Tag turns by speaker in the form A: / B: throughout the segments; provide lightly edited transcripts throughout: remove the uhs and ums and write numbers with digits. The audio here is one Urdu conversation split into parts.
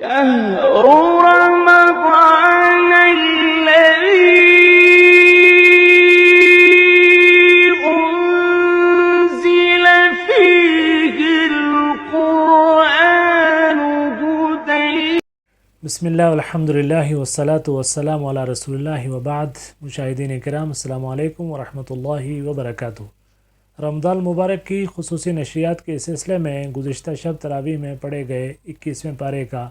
A: شهر رمضان الذي أنزل فيه القرآن هدى.
B: بسم اللہ والحمد للہ والصلاة والسلام علی رسول اللہ وبعد. مشاہدین کرام السلام علیکم ورحمۃ اللہ وبرکاتہ. رمضان المبارک کی خصوصی نشریات کے سلسلے میں گزشتہ شب تراویح میں پڑھے گئے 21ویں پارے کا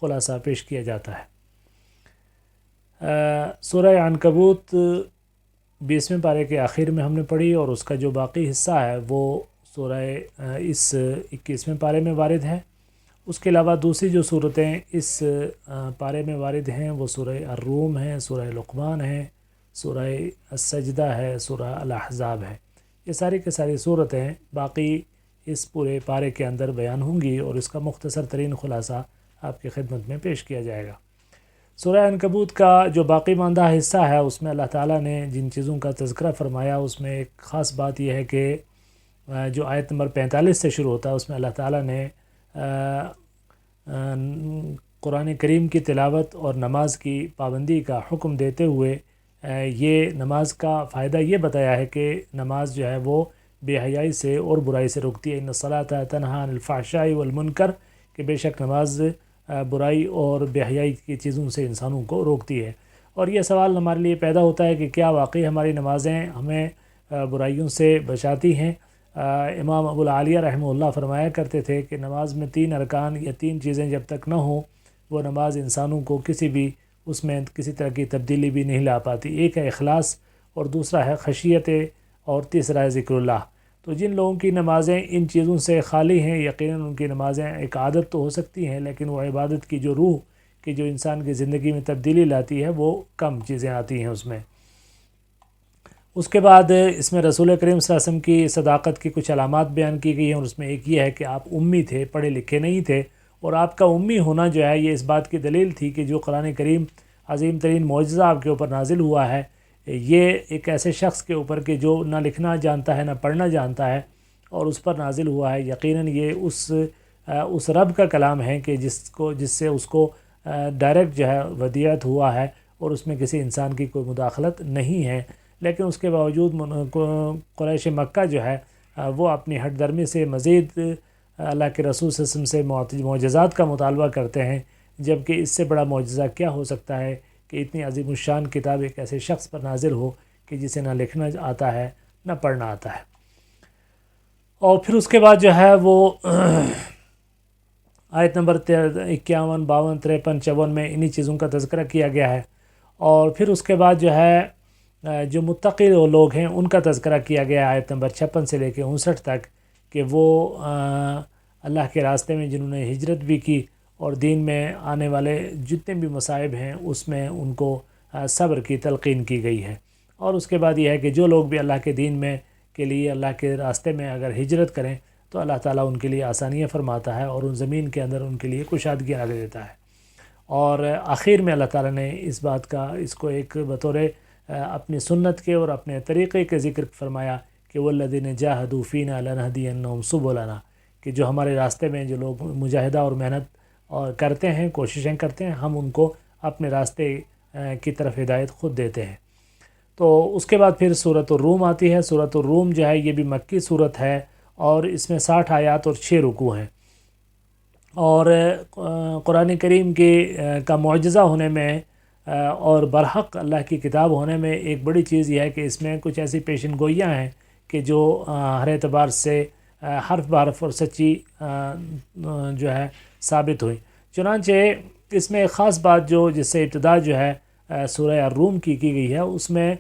B: خلاصہ پیش کیا جاتا ہے. سورہ عنکبوت 20ویں پارے کے آخر میں ہم نے پڑھی اور اس کا جو باقی حصہ ہے وہ سورہ اس 21ویں پارے میں وارد ہے. اس کے علاوہ دوسری جو صورتیں اس پارے میں وارد ہیں وہ سورہ الروم ہیں، سورہ لقمان ہے، سورہ السجدہ ہے، سورہ الاحزاب ہے. یہ ساری کے ساری صورتیں باقی اس پورے پارے کے اندر بیان ہوں گی اور اس کا مختصر ترین خلاصہ آپ کی خدمت میں پیش کیا جائے گا. سورہ عنکبوت کا جو باقی ماندہ حصہ ہے اس میں اللہ تعالیٰ نے جن چیزوں کا تذکرہ فرمایا اس میں ایک خاص بات یہ ہے کہ جو آیت نمبر 45 سے شروع ہوتا ہے اس میں اللہ تعالیٰ نے قرآن کریم کی تلاوت اور نماز کی پابندی کا حکم دیتے ہوئے یہ نماز کا فائدہ یہ بتایا ہے کہ نماز جو ہے وہ بے حیائی سے اور برائی سے روکتی ہے. ان الصلاۃ تنہی عن الفحشاء والمنکر، کہ بے شک نماز برائی اور بے حیائی کی چیزوں سے انسانوں کو روکتی ہے. اور یہ سوال ہمارے لیے پیدا ہوتا ہے کہ کیا واقعی ہماری نمازیں ہمیں برائیوں سے بچاتی ہیں؟ امام ابو العالیہ رحمہ اللہ فرمایا کرتے تھے کہ نماز میں 3 ارکان یا 3 چیزیں جب تک نہ ہوں وہ نماز انسانوں کو کسی بھی اس میں کسی طرح کی تبدیلی بھی نہیں لا پاتی. ایک ہے اخلاص اور دوسرا ہے خشیت اور تیسرا ہے ذکر اللہ. تو جن لوگوں کی نمازیں ان چیزوں سے خالی ہیں یقیناً ان کی نمازیں ایک عادت تو ہو سکتی ہیں لیکن وہ عبادت کی جو روح کی جو انسان کی زندگی میں تبدیلی لاتی ہے وہ کم چیزیں آتی ہیں اس میں. اس کے بعد اس میں رسول کریم صلی اللہ علیہ وسلم کی صداقت کی کچھ علامات بیان کی گئی ہیں اور اس میں ایک یہ ہے کہ آپ امی تھے، پڑھے لکھے نہیں تھے، اور آپ کا امی ہونا جو ہے یہ اس بات کی دلیل تھی کہ جو قرآن کریم عظیم ترین معجزہ آپ کے اوپر نازل ہوا ہے یہ ایک ایسے شخص کے اوپر کہ جو نہ لکھنا جانتا ہے نہ پڑھنا جانتا ہے اور اس پر نازل ہوا ہے. یقیناً یہ اس رب کا کلام ہے کہ جس سے اس کو ڈائریکٹ جو ہے ودیعت ہوا ہے اور اس میں کسی انسان کی کوئی مداخلت نہیں ہے. لیکن اس کے باوجود قریش مکہ جو ہے وہ اپنی ہٹ درمی سے مزید اللہ کے رسول صلی اللہ علیہ وسلم سے معجزات کا مطالبہ کرتے ہیں، جبکہ اس سے بڑا معجزہ کیا ہو سکتا ہے کہ اتنی عظیم الشان کتاب ایک ایسے شخص پر نازل ہو کہ جسے نہ لکھنا آتا ہے نہ پڑھنا آتا ہے. اور پھر اس کے بعد جو ہے وہ آیت نمبر 51، 52، 53، 54 میں انہی چیزوں کا تذکرہ کیا گیا ہے. اور پھر اس کے بعد جو ہے جو متقی لوگ ہیں ان کا تذکرہ کیا گیا ہے آیت نمبر 56 سے لے کے 59 تک، کہ وہ اللہ کے راستے میں جنہوں نے ہجرت بھی کی اور دین میں آنے والے جتنے بھی مصائب ہیں اس میں ان کو صبر کی تلقین کی گئی ہے. اور اس کے بعد یہ ہے کہ جو لوگ بھی اللہ کے دین میں کے لیے اللہ کے راستے میں اگر ہجرت کریں تو اللہ تعالیٰ ان کے لیے آسانیاں فرماتا ہے اور ان زمین کے اندر ان کے لیے کشادگیاں لا دیتا ہے. اور آخر میں اللہ تعالیٰ نے اس کو ایک بطور اپنی سنت کے اور اپنے طریقے کے ذکر فرمایا کہ والذین جاہدوا فینا لنہدینہم سبلنا، کہ جو ہمارے راستے میں جو لوگ مجاہدہ اور محنت اور کرتے ہیں، کوششیں کرتے ہیں، ہم ان کو اپنے راستے کی طرف ہدایت خود دیتے ہیں. تو اس کے بعد پھر سورۃ الروم آتی ہے. سورۃ الروم جو ہے یہ بھی مکی صورت ہے اور اس میں 60 آیات اور 6 رکوع ہیں. اور قرآن کریم کا معجزہ ہونے میں اور برحق اللہ کی کتاب ہونے میں ایک بڑی چیز یہ ہے کہ اس میں کچھ ایسی پیشن گوئیاں ہیں کہ جو ہر اعتبار سے حرف بحرف اور سچی جو ہے ثابت ہوئی. چنانچہ اس میں ایک خاص بات جس سے ابتدا جو ہے سورہ الروم کی گئی ہے اس میں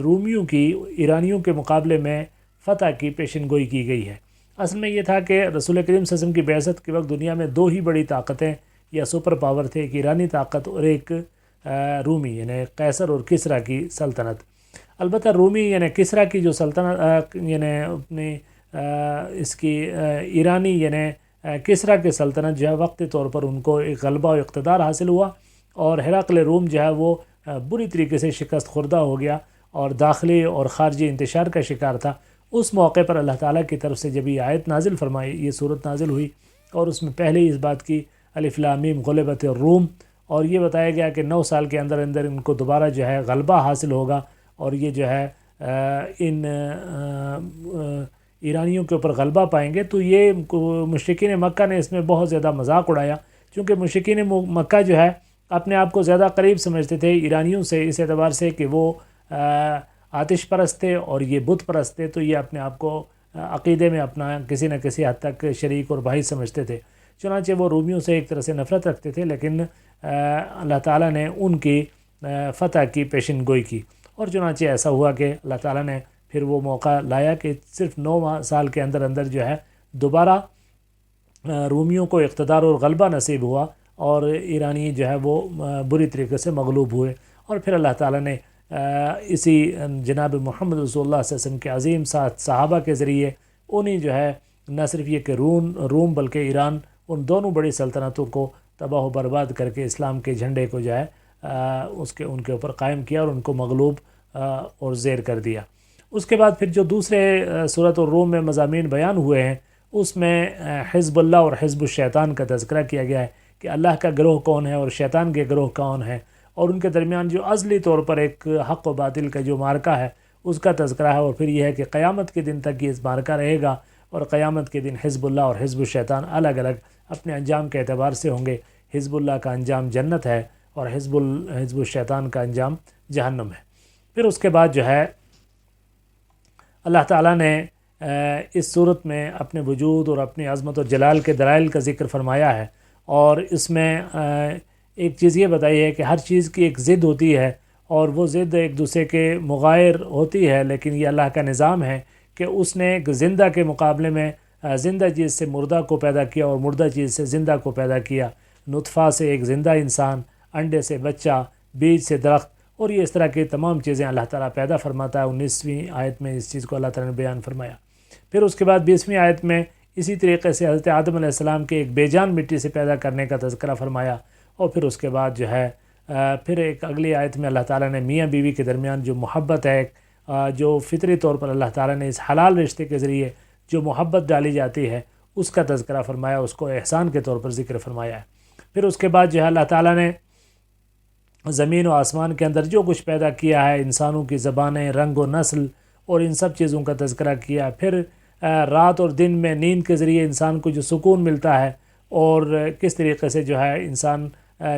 B: رومیوں کی ایرانیوں کے مقابلے میں فتح کی پیشن گوئی کی گئی ہے. اصل میں یہ تھا کہ رسول کریم صلی اللہ علیہ وسلم کی بعثت کے وقت دنیا میں 2 ہی بڑی طاقتیں یا سپر پاور تھے، ایک ایرانی طاقت اور ایک رومی یعنی قیصر اور کسریٰ کی سلطنت. البتہ رومی یعنی کسریٰ کی جو سلطنت یعنی اپنی اس کی ایرانی یعنی کسریٰ کی سلطنت جو ہے وقتی طور پر ان کو ایک غلبہ و اقتدار حاصل ہوا اور ہرقل روم جو ہے وہ بری طریقے سے شکست خوردہ ہو گیا اور داخلی اور خارجی انتشار کا شکار تھا. اس موقع پر اللہ تعالیٰ کی طرف سے جب یہ آیت نازل فرمائی، یہ صورت نازل ہوئی اور اس میں پہلے ہی اس بات کی الف لام میم غلبت الروم، اور یہ بتایا گیا کہ 9 سال کے اندر اندر ان کو دوبارہ جو ہے غلبہ حاصل ہوگا، اور یہ جو ہے ان ایرانیوں کے اوپر غلبہ پائیں گے۔ تو یہ مشرکین مکہ نے اس میں بہت زیادہ مذاق اڑایا، چونکہ مشرکین مکہ جو ہے اپنے آپ کو زیادہ قریب سمجھتے تھے ایرانیوں سے، اس اعتبار سے کہ وہ آتش پرست تھے اور یہ بت پرست تھے، تو یہ اپنے آپ کو عقیدے میں اپنا کسی نہ کسی حد تک شریک اور بھائی سمجھتے تھے۔ چنانچہ وہ رومیوں سے ایک طرح سے نفرت رکھتے تھے، لیکن اللہ تعالیٰ نے ان کی فتح کی پیشن گوئی کی، اور چنانچہ ایسا ہوا کہ اللہ تعالیٰ نے پھر وہ موقع لایا کہ صرف 9 سال کے اندر اندر جو ہے دوبارہ رومیوں کو اقتدار اور غلبہ نصیب ہوا، اور ایرانی جو ہے وہ بری طریقے سے مغلوب ہوئے، اور پھر اللہ تعالیٰ نے اسی جناب محمد رسول اللہ صلی اللہ علیہ وسلم کے عظیم صحابہ کے ذریعے انہیں جو ہے نہ صرف یہ کہ روم بلکہ ایران، ان دونوں بڑی سلطنتوں کو تباہ و برباد کر کے اسلام کے جھنڈے کو جو ہے ان کے اوپر قائم کیا اور ان کو مغلوب اور زیر کر دیا۔ اس کے بعد پھر جو دوسرے سورۃ الروم میں مضامین بیان ہوئے ہیں، اس میں حزب اللہ اور حزب الشیطان کا تذکرہ کیا گیا ہے کہ اللہ کا گروہ کون ہے اور شیطان کے گروہ کون ہے، اور ان کے درمیان جو ازلی طور پر ایک حق و باطل کا جو مارکہ ہے اس کا تذکرہ ہے، اور پھر یہ ہے کہ قیامت کے دن تک یہ اس مارکہ رہے گا، اور قیامت کے دن حزب اللہ اور حزب الشیطان الگ الگ اپنے انجام کے اعتبار سے ہوں گے۔ حزب اللہ کا انجام جنت ہے اور حزب الشیطان کا انجام جہنم ہے۔ پھر اس کے بعد جو ہے اللہ تعالیٰ نے اس صورت میں اپنے وجود اور اپنی عظمت و جلال کے دلائل کا ذکر فرمایا ہے، اور اس میں ایک چیز یہ بتائی ہے کہ ہر چیز کی ایک ضد ہوتی ہے، اور وہ ضد ایک دوسرے کے مغایر ہوتی ہے، لیکن یہ اللہ کا نظام ہے کہ اس نے ایک زندہ کے مقابلے میں زندہ چیز سے مردہ کو پیدا کیا اور مردہ چیز سے زندہ کو پیدا کیا، نطفہ سے ایک زندہ انسان، انڈے سے بچہ، بیج سے درخت، اور یہ اس طرح کی تمام چیزیں اللہ تعالیٰ پیدا فرماتا ہے۔ 19ویں آیت میں اس چیز کو اللہ تعالیٰ نے بیان فرمایا۔ پھر اس کے بعد 20ویں آیت میں اسی طریقے سے حضرت آدم علیہ السلام کے ایک بے جان مٹی سے پیدا کرنے کا تذکرہ فرمایا، اور پھر اس کے بعد جو ہے پھر ایک اگلی آیت میں اللہ تعالیٰ نے میاں بیوی کے درمیان جو محبت ہے، جو فطری طور پر اللہ تعالیٰ نے اس حلال رشتے کے ذریعے جو محبت ڈالی جاتی ہے اس کا تذکرہ فرمایا، اس کو احسان کے طور پر ذکر فرمایا ہے۔ پھر اس کے بعد جو ہے اللہ تعالیٰ نے زمین و آسمان کے اندر جو کچھ پیدا کیا ہے، انسانوں کی زبانیں، رنگ و نسل اور ان سب چیزوں کا تذکرہ کیا۔ پھر رات اور دن میں نیند کے ذریعے انسان کو جو سکون ملتا ہے، اور کس طریقے سے جو ہے انسان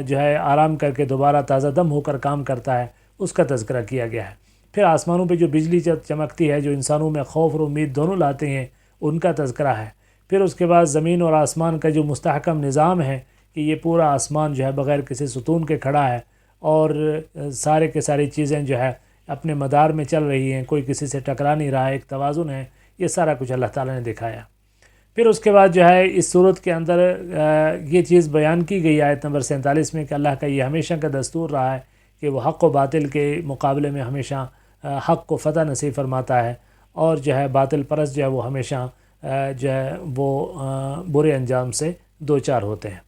B: جو ہے آرام کر کے دوبارہ تازہ دم ہو کر کام کرتا ہے، اس کا تذکرہ کیا گیا ہے۔ پھر آسمانوں پہ جو بجلی چمکتی ہے، جو انسانوں میں خوف اور امید دونوں لاتے ہیں، ان کا تذکرہ ہے۔ پھر اس کے بعد زمین اور آسمان کا جو مستحکم نظام ہے کہ یہ پورا آسمان جو ہے بغیر کسی ستون کے کھڑا ہے، اور سارے کے ساری چیزیں جو ہے اپنے مدار میں چل رہی ہیں، کوئی کسی سے ٹکرا نہیں رہا ہے، ایک توازن ہے، یہ سارا کچھ اللہ تعالیٰ نے دکھایا۔ پھر اس کے بعد جو ہے اس صورت کے اندر یہ چیز بیان کی گئی آیت نمبر 47 میں کہ اللہ کا یہ ہمیشہ کا دستور رہا ہے کہ وہ حق و باطل کے مقابلے میں ہمیشہ حق کو فتح نصیب فرماتا ہے، اور جو ہے باطل پرست جو ہے وہ ہمیشہ جو ہے وہ برے انجام سے دوچار ہوتے ہیں۔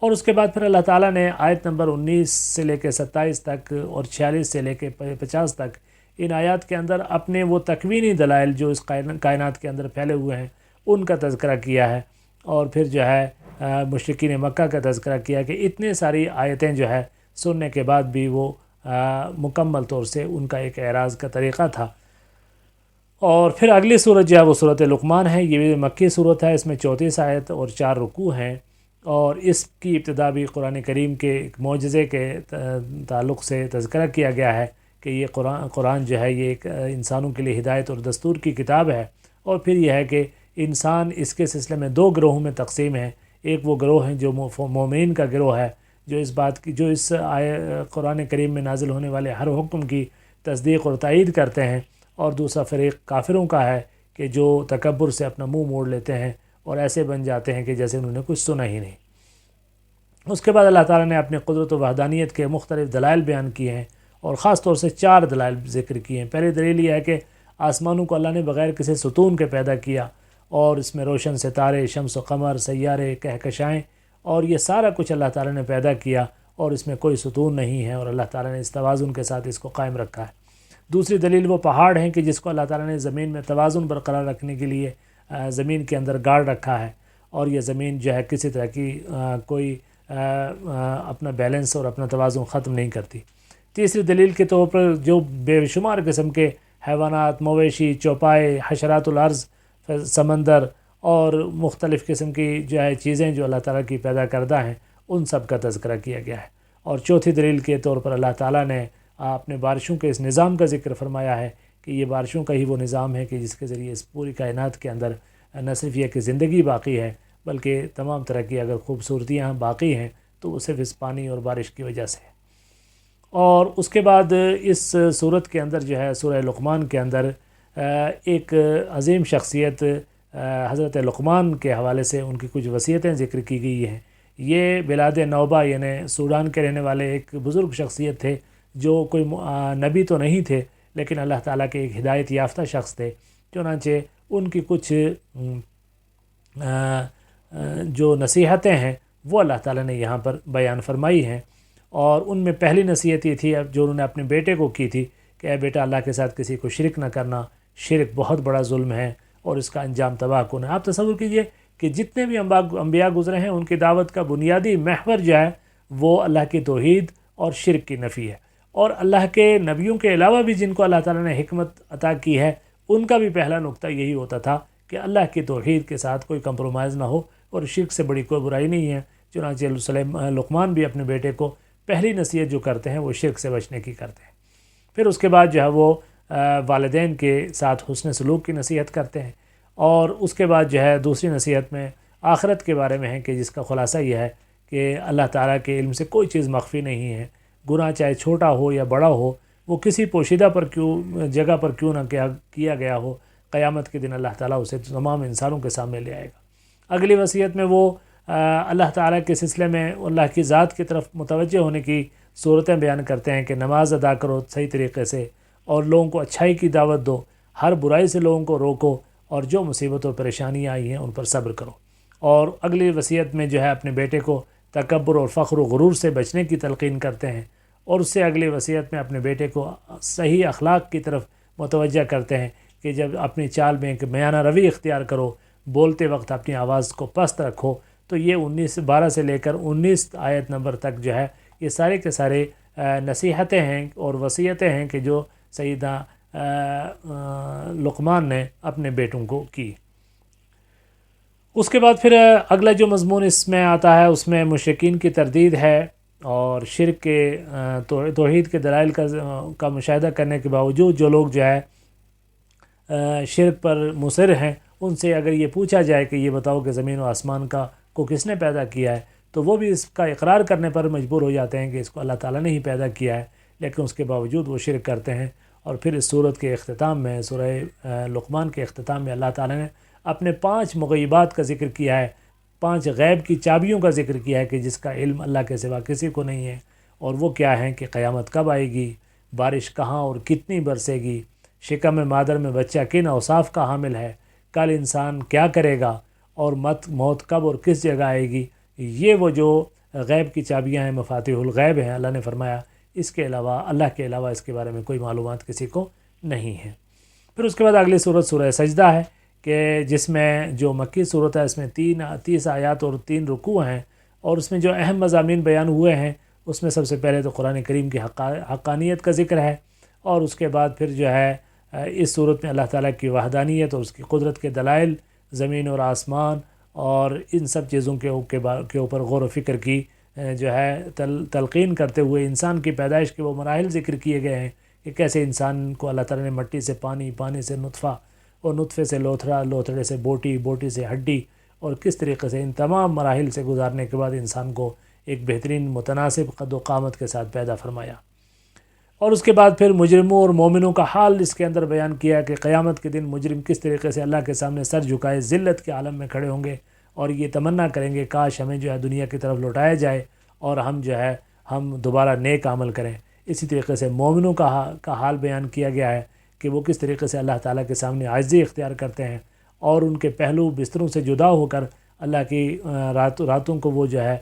B: اور اس کے بعد پھر اللہ تعالیٰ نے آیت نمبر 19 سے لے کے 27 تک اور 46 سے لے کے 50 تک ان آیات کے اندر اپنے وہ تکوینی دلائل جو اس کائنات کے اندر پھیلے ہوئے ہیں ان کا تذکرہ کیا ہے، اور پھر جو ہے مشرکین مکہ کا تذکرہ کیا کہ اتنے ساری آیتیں جو ہے سننے کے بعد بھی وہ مکمل طور سے ان کا ایک اعراض کا طریقہ تھا۔ اور پھر اگلی صورت جو ہے وہ صورت لقمان ہے، یہ بھی مکی صورت ہے، اس میں 34 آیت اور 4 رکوع ہیں، اور اس کی ابتدا بھی قرآن کریم کے ایک معجزے کے تعلق سے تذکرہ کیا گیا ہے کہ یہ قرآن جو ہے یہ ایک انسانوں کے لیے ہدایت اور دستور کی کتاب ہے، اور پھر یہ ہے کہ انسان اس کے سلسلے میں 2 گروہوں میں تقسیم ہے۔ ایک وہ گروہ ہیں جو مومنین کا گروہ ہے، جو اس بات کی جو اس قرآن کریم میں نازل ہونے والے ہر حکم کی تصدیق اور تائید کرتے ہیں، اور دوسرا فریق کافروں کا ہے کہ جو تکبر سے اپنا منہ موڑ لیتے ہیں اور ایسے بن جاتے ہیں کہ جیسے انہوں نے کچھ سنا ہی نہیں۔ اس کے بعد اللہ تعالیٰ نے اپنے قدرت و وحدانیت کے مختلف دلائل بیان کیے ہیں، اور خاص طور سے 4 دلائل ذکر کیے ہیں۔ پہلی دلیل یہ ہے کہ آسمانوں کو اللہ نے بغیر کسی ستون کے پیدا کیا، اور اس میں روشن ستارے، شمس و قمر، سیارے، کہکشائیں، اور یہ سارا کچھ اللہ تعالیٰ نے پیدا کیا، اور اس میں کوئی ستون نہیں ہے، اور اللہ تعالیٰ نے اس توازن کے ساتھ اس کو قائم رکھا ہے۔ دوسری دلیل وہ پہاڑ ہیں کہ جس کو اللہ تعالیٰ نے زمین میں توازن برقرار رکھنے کے لیے زمین کے اندر گاڑ رکھا ہے، اور یہ زمین جو ہے کسی طرح کی کوئی اپنا بیلنس اور اپنا توازن ختم نہیں کرتی۔ تیسری دلیل کے طور پر جو بے شمار قسم کے حیوانات، مویشی، چوپائے، حشرات الارض، سمندر اور مختلف قسم کی جو ہے چیزیں جو اللہ تعالیٰ کی پیدا کردہ ہیں، ان سب کا تذکرہ کیا گیا ہے۔ اور چوتھی دلیل کے طور پر اللہ تعالیٰ نے اپنے بارشوں کے اس نظام کا ذکر فرمایا ہے کہ یہ بارشوں کا ہی وہ نظام ہے کہ جس کے ذریعے اس پوری کائنات کے اندر نہ صرف یہ کہ زندگی باقی ہے بلکہ تمام طرح کی اگر خوبصورتیاں باقی ہیں تو وہ صرف اس پانی اور بارش کی وجہ سے ہے۔ اور اس کے بعد اس صورت کے اندر جو ہے سورہ لقمان کے اندر ایک عظیم شخصیت حضرت لقمان کے حوالے سے ان کی کچھ وصیتیں ذکر کی گئی ہیں۔ یہ بلاد نوبہ یعنی سوڈان کے رہنے والے ایک بزرگ شخصیت تھے جو کوئی نبی تو نہیں تھے لیکن اللہ تعالیٰ کے ایک ہدایت یافتہ شخص تھے۔ چنانچہ ان کی کچھ جو نصیحتیں ہیں وہ اللہ تعالیٰ نے یہاں پر بیان فرمائی ہیں، اور ان میں پہلی نصیحت یہ تھی جو انہوں نے اپنے بیٹے کو کی تھی کہ اے بیٹا اللہ کے ساتھ کسی کو شرک نہ کرنا، شرک بہت بڑا ظلم ہے اور اس کا انجام تباہ کن ہے۔ آپ تصور کیجئے کہ جتنے بھی انبیاء گزرے ہیں ان کی دعوت کا بنیادی محور جو ہے وہ اللہ کی توحید اور شرک کی نفی ہے، اور اللہ کے نبیوں کے علاوہ بھی جن کو اللہ تعالیٰ نے حکمت عطا کی ہے ان کا بھی پہلا نقطہ یہی ہوتا تھا کہ اللہ کی توحید کے ساتھ کوئی کمپرومائز نہ ہو، اور شرک سے بڑی کوئی برائی نہیں ہے۔ چنانچہ لقمان بھی اپنے بیٹے کو پہلی نصیحت جو کرتے ہیں وہ شرک سے بچنے کی کرتے ہیں۔ پھر اس کے بعد جو ہے وہ والدین کے ساتھ حسن سلوک کی نصیحت کرتے ہیں، اور اس کے بعد جو ہے دوسری نصیحت میں آخرت کے بارے میں ہے کہ جس کا خلاصہ یہ ہے کہ اللہ تعالیٰ کے علم سے کوئی چیز مخفی نہیں ہے، گناہ چاہے چھوٹا ہو یا بڑا ہو، وہ کسی پوشیدہ پر جگہ پر کیوں نہ کیا گیا ہو، قیامت کے دن اللہ تعالیٰ اسے تمام انسانوں کے سامنے لے آئے گا۔ اگلی وصیت میں وہ اللہ تعالیٰ کے سلسلے میں اللہ کی ذات کی طرف متوجہ ہونے کی صورتیں بیان کرتے ہیں کہ نماز ادا کرو صحیح طریقے سے، اور لوگوں کو اچھائی کی دعوت دو، ہر برائی سے لوگوں کو روکو، اور جو مصیبت اور پریشانیاں آئی ہیں ان پر صبر کرو۔ اور اگلی وصیت میں جو ہے اپنے بیٹے کو تکبر اور فخر و غرور سے بچنے کی تلقین کرتے ہیں، اور اس سے اگلی وصیت میں اپنے بیٹے کو صحیح اخلاق کی طرف متوجہ کرتے ہیں کہ جب اپنی چال میں ایک میانہ روی اختیار کرو، بولتے وقت اپنی آواز کو پست رکھو۔ تو یہ 12 سے لے کر 19 آیت نمبر تک جو ہے یہ سارے کے سارے نصیحتیں ہیں اور وصیتیں ہیں کہ جو سیدنا لقمان نے اپنے بیٹوں کو کی۔ اس کے بعد پھر اگلا جو مضمون اس میں آتا ہے اس میں مشرکین کی تردید ہے، اور شرک کے توحید کے دلائل کا مشاہدہ کرنے کے باوجود جو لوگ جو ہے شرک پر مصر ہیں ان سے اگر یہ پوچھا جائے کہ یہ بتاؤ کہ زمین و آسمان کو کس نے پیدا کیا ہے، تو وہ بھی اس کا اقرار کرنے پر مجبور ہو جاتے ہیں کہ اس کو اللہ تعالیٰ نے ہی پیدا کیا ہے، لیکن اس کے باوجود وہ شرک کرتے ہیں۔ اور پھر اس صورت کے اختتام میں سورہ لقمان کے اختتام میں اللہ تعالیٰ نے اپنے 5 مغیبات کا ذکر کیا ہے، 5 غیب کی چابیوں کا ذکر کیا ہے کہ جس کا علم اللہ کے سوا کسی کو نہیں ہے، اور وہ کیا ہیں کہ قیامت کب آئے گی، بارش کہاں اور کتنی برسے گی، شکم مادر میں بچہ کن اوصاف کا حامل ہے، کل انسان کیا کرے گا، اور موت کب اور کس جگہ آئے گی۔ یہ وہ جو غیب کی چابیاں ہیں، مفاتیح الغیب ہیں، اللہ نے فرمایا اس کے علاوہ اللہ کے علاوہ اس کے بارے میں کوئی معلومات کسی کو نہیں ہے۔ پھر اس کے بعد اگلی صورت سورہ سجدہ ہے کہ جس میں جو مکی صورت ہے اس میں 30 آیات اور 3 رکوع ہیں، اور اس میں جو اہم مضامین بیان ہوئے ہیں اس میں سب سے پہلے تو قرآن کریم کی حقانیت کا ذکر ہے، اور اس کے بعد پھر جو ہے اس صورت میں اللہ تعالیٰ کی وحدانیت اور اس کی قدرت کے دلائل، زمین اور آسمان اور ان سب چیزوں کے اوپر غور و فکر کی جو ہے تلقین کرتے ہوئے انسان کی پیدائش کے وہ مراحل ذکر کیے گئے ہیں کہ کیسے انسان کو اللہ تعالیٰ نے مٹی سے پانی، پانی سے نطفہ، اور نطفے سے لوتھڑا، لوتھڑے سے بوٹی، بوٹی سے ہڈی، اور کس طریقے سے ان تمام مراحل سے گزارنے کے بعد انسان کو ایک بہترین متناسب قد و قامت کے ساتھ پیدا فرمایا۔ اور اس کے بعد پھر مجرموں اور مومنوں کا حال اس کے اندر بیان کیا کہ قیامت کے دن مجرم کس طریقے سے اللہ کے سامنے سر جھکائے ذلت کے عالم میں کھڑے ہوں گے، اور یہ تمنا کریں گے کاش ہمیں جو ہے دنیا کی طرف لوٹایا جائے اور ہم دوبارہ نیک عمل کریں۔ اسی طریقے سے مومنوں کا حال بیان کیا گیا ہے کہ وہ کس طریقے سے اللہ تعالیٰ کے سامنے عاجزی اختیار کرتے ہیں، اور ان کے پہلو بستروں سے جدا ہو کر اللہ کی راتوں کو وہ جو ہے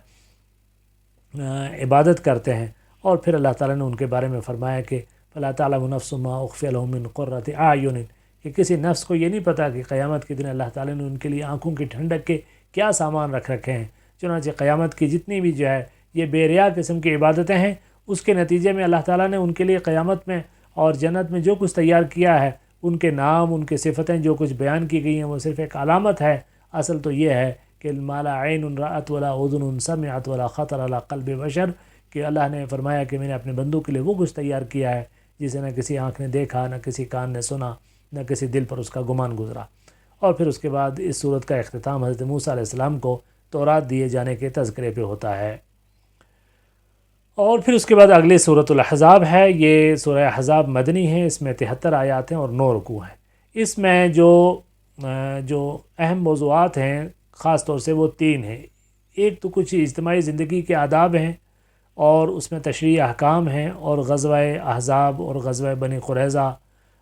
B: عبادت کرتے ہیں۔ اور پھر اللہ تعالیٰ نے ان کے بارے میں فرمایا کہ فَلَا تَعْلَمُ نَفْسٌ مَّا أُخْفِيَ لَهُم مِّن قُرَّةِ أَعْيُنٍ، کہ کسی نفس کو یہ نہیں پتہ کہ قیامت کے دن اللہ تعالیٰ نے ان کے لیے آنکھوں کی ٹھنڈک کے کیا سامان رکھ رکھے ہیں۔ چنانچہ قیامت کی جتنی بھی جو ہے یہ بے ریا قسم کی عبادتیں ہیں، اس کے نتیجے میں اللہ تعالیٰ نے ان کے لیے قیامت میں اور جنت میں جو کچھ تیار کیا ہے، ان کے نام، ان کے صفتیں جو کچھ بیان کی گئی ہیں، وہ صرف ایک علامت ہے۔ اصل تو یہ ہے کہ ما لا عین رأت ولا اذن سمعت ولا خطر علی قلب بشر، کہ اللہ نے فرمایا کہ میں نے اپنے بندوں کے لیے وہ کچھ تیار کیا ہے جسے نہ کسی آنکھ نے دیکھا، نہ کسی کان نے سنا، نہ کسی دل پر اس کا گمان گزرا۔ اور پھر اس کے بعد اس صورت کا اختتام حضرت موسیٰ علیہ السلام کو تورات دیے جانے کے تذکرے پہ ہوتا ہے۔ اور پھر اس کے بعد اگلی سورۃ الاحزاب ہے۔ یہ سورہ احزاب مدنی ہے، اس میں 73 آیات ہیں اور 9 رکوع ہیں۔ اس میں جو اہم موضوعات ہیں خاص طور سے وہ 3 ہیں۔ ایک تو کچھ اجتماعی زندگی کے آداب ہیں اور اس میں تشریع احکام ہیں، اور غزوہ احزاب اور غزوہ بنی قریظہ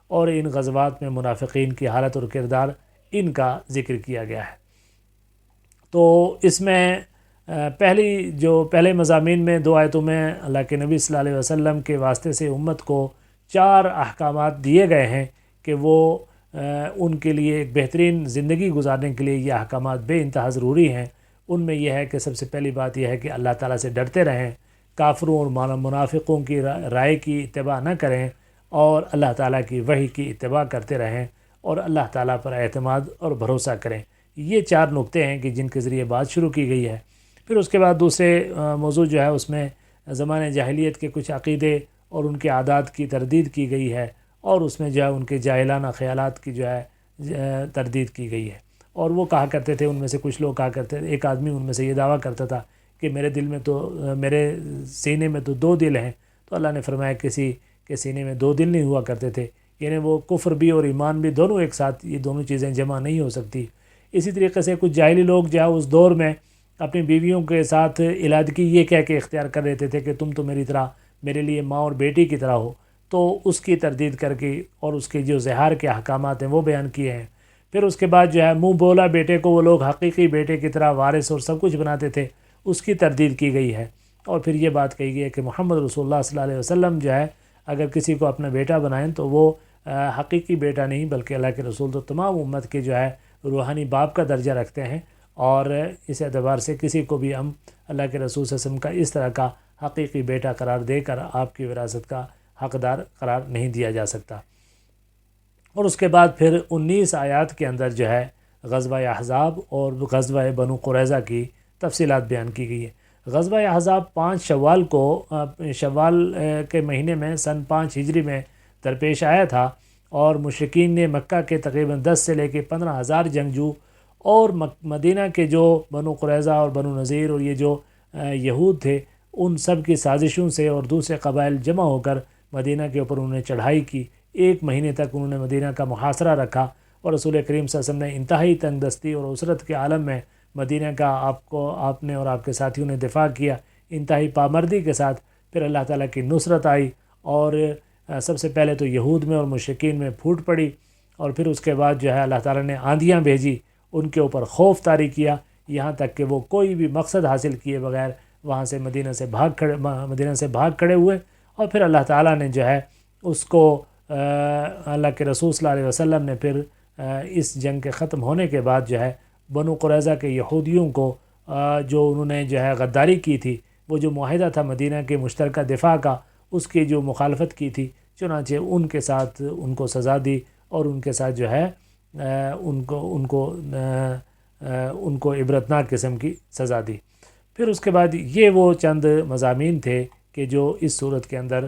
B: اور ان غزوات میں منافقین کی حالت اور کردار، ان کا ذکر کیا گیا ہے۔ تو اس میں پہلے مضامین میں 2 آیتوں میں اللہ کے نبی صلی اللہ علیہ وسلم کے واسطے سے امت کو 4 احکامات دیے گئے ہیں کہ وہ ان کے لیے ایک بہترین زندگی گزارنے کے لیے یہ احکامات بے انتہا ضروری ہیں۔ ان میں یہ ہے کہ سب سے پہلی بات یہ ہے کہ اللہ تعالیٰ سے ڈرتے رہیں، کافروں اور منافقوں کی رائے کی اتباع نہ کریں، اور اللہ تعالیٰ کی وحی کی اتباع کرتے رہیں، اور اللہ تعالیٰ پر اعتماد اور بھروسہ کریں۔ یہ 4 نقطے ہیں کہ جن کے ذریعے بات شروع کی گئی ہے۔ پھر اس کے بعد دوسرے موضوع جو ہے اس میں زمانہ جاہلیت کے کچھ عقیدے اور ان کے عادات کی تردید کی گئی ہے، اور اس میں جو ہے ان کے جاہلانہ خیالات کی جو ہے تردید کی گئی ہے۔ اور وہ کہا کرتے تھے، ان میں سے کچھ لوگ کہا کرتے تھے، ایک آدمی ان میں سے یہ دعویٰ کرتا تھا کہ میرے سینے میں تو 2 دل ہیں، تو اللہ نے فرمایا کسی کے سینے میں 2 دل نہیں ہوا کرتے تھے، یعنی وہ کفر بھی اور ایمان بھی دونوں ایک ساتھ، یہ دونوں چیزیں جمع نہیں ہو سکتی۔ اسی طریقے سے کچھ جاہلی لوگ جو ہے اس دور میں اپنی بیویوں کے ساتھ علادگی یہ کہہ کے اختیار کر لیتے تھے کہ تم تو میری طرح میرے لیے ماں اور بیٹی کی طرح ہو، تو اس کی تردید کر کے اور اس کے جو زہار کے احکامات ہیں وہ بیان کیے ہیں۔ پھر اس کے بعد جو ہے منہ بولا بیٹے کو وہ لوگ حقیقی بیٹے کی طرح وارث اور سب کچھ بناتے تھے، اس کی تردید کی گئی ہے۔ اور پھر یہ بات کہی گئی ہے کہ محمد رسول اللہ صلی اللہ علیہ وسلم جو ہے اگر کسی کو اپنا بیٹا بنائیں تو وہ حقیقی بیٹا نہیں بلکہ اللہ کے رسول تو تمام امت کے جو ہے روحانی باپ کا درجہ رکھتے ہیں، اور اس اعتبار سے کسی کو بھی ہم اللہ کے رسول صلی اللہ علیہ وسلم کا اس طرح کا حقیقی بیٹا قرار دے کر آپ کی وراثت کا حقدار قرار نہیں دیا جا سکتا۔ اور اس کے بعد پھر 19 آیات کے اندر جو ہے غزوہ احزاب اور غزوہ بنو قریظہ کی تفصیلات بیان کی گئی ہے۔ غزوہ احزاب 5 شوال کو شوال کے مہینے میں سن 5 ہجری میں درپیش آیا تھا، اور مشرکین نے مکہ کے تقریباً 10 سے لے کے 15,000 جنگجو اور مدینہ کے جو بنو قریظہ اور بنو نذیر اور یہ جو یہود تھے ان سب کی سازشوں سے اور دوسرے قبائل جمع ہو کر مدینہ کے اوپر انہوں نے چڑھائی کی۔ 1 مہینے تک انہوں نے مدینہ کا محاصرہ رکھا، اور رسول کریم صلی اللہ علیہ وسلم نے انتہائی تنگ دستی اور عسرت کے عالم میں مدینہ کا آپ نے اور آپ کے ساتھیوں نے دفاع کیا انتہائی پامردی کے ساتھ۔ پھر اللہ تعالیٰ کی نصرت آئی، اور سب سے پہلے تو یہود میں اور مشرکین میں پھوٹ پڑی، اور پھر اس کے بعد جو ہے اللہ تعالیٰ نے آندھیاں بھیجی، ان کے اوپر خوف طاری کیا، یہاں تک کہ وہ کوئی بھی مقصد حاصل کیے بغیر وہاں سے مدینہ سے بھاگ کھڑے ہوئے۔ اور پھر اللہ تعالیٰ نے جو ہے اس کو اللہ کے رسول صلی اللہ علیہ وسلم نے پھر اس جنگ کے ختم ہونے کے بعد جو ہے بنو قریظہ کے یہودیوں کو جو انہوں نے جو ہے غداری کی تھی، وہ جو معاہدہ تھا مدینہ کے مشترکہ دفاع کا، اس کی جو مخالفت کی تھی، چنانچہ ان کے ساتھ ان کو سزا دی، اور ان کے ساتھ جو ہے ان کو عبرتناک قسم کی سزا دی۔ پھر اس کے بعد یہ وہ چند مضامین تھے کہ جو اس صورت کے اندر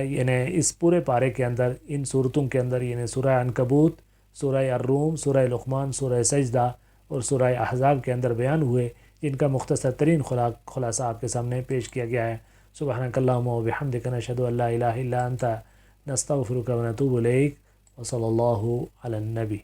B: یعنی اس پورے پارے کے اندر، ان صورتوں کے اندر، یعنی سورہ عنکبوت، سورہ الروم، سورہ لقمان، سورہ سجدہ اور سورہ احزاب کے اندر بیان ہوئے، جن کا مختصر ترین خلاصہ آپ کے سامنے پیش کیا گیا ہے۔ سبحانک اللہم و بحمدک نشہد ان لا الہ الا انت نستغفرک و نتوب الیک، وصلی اللہ علی النبی۔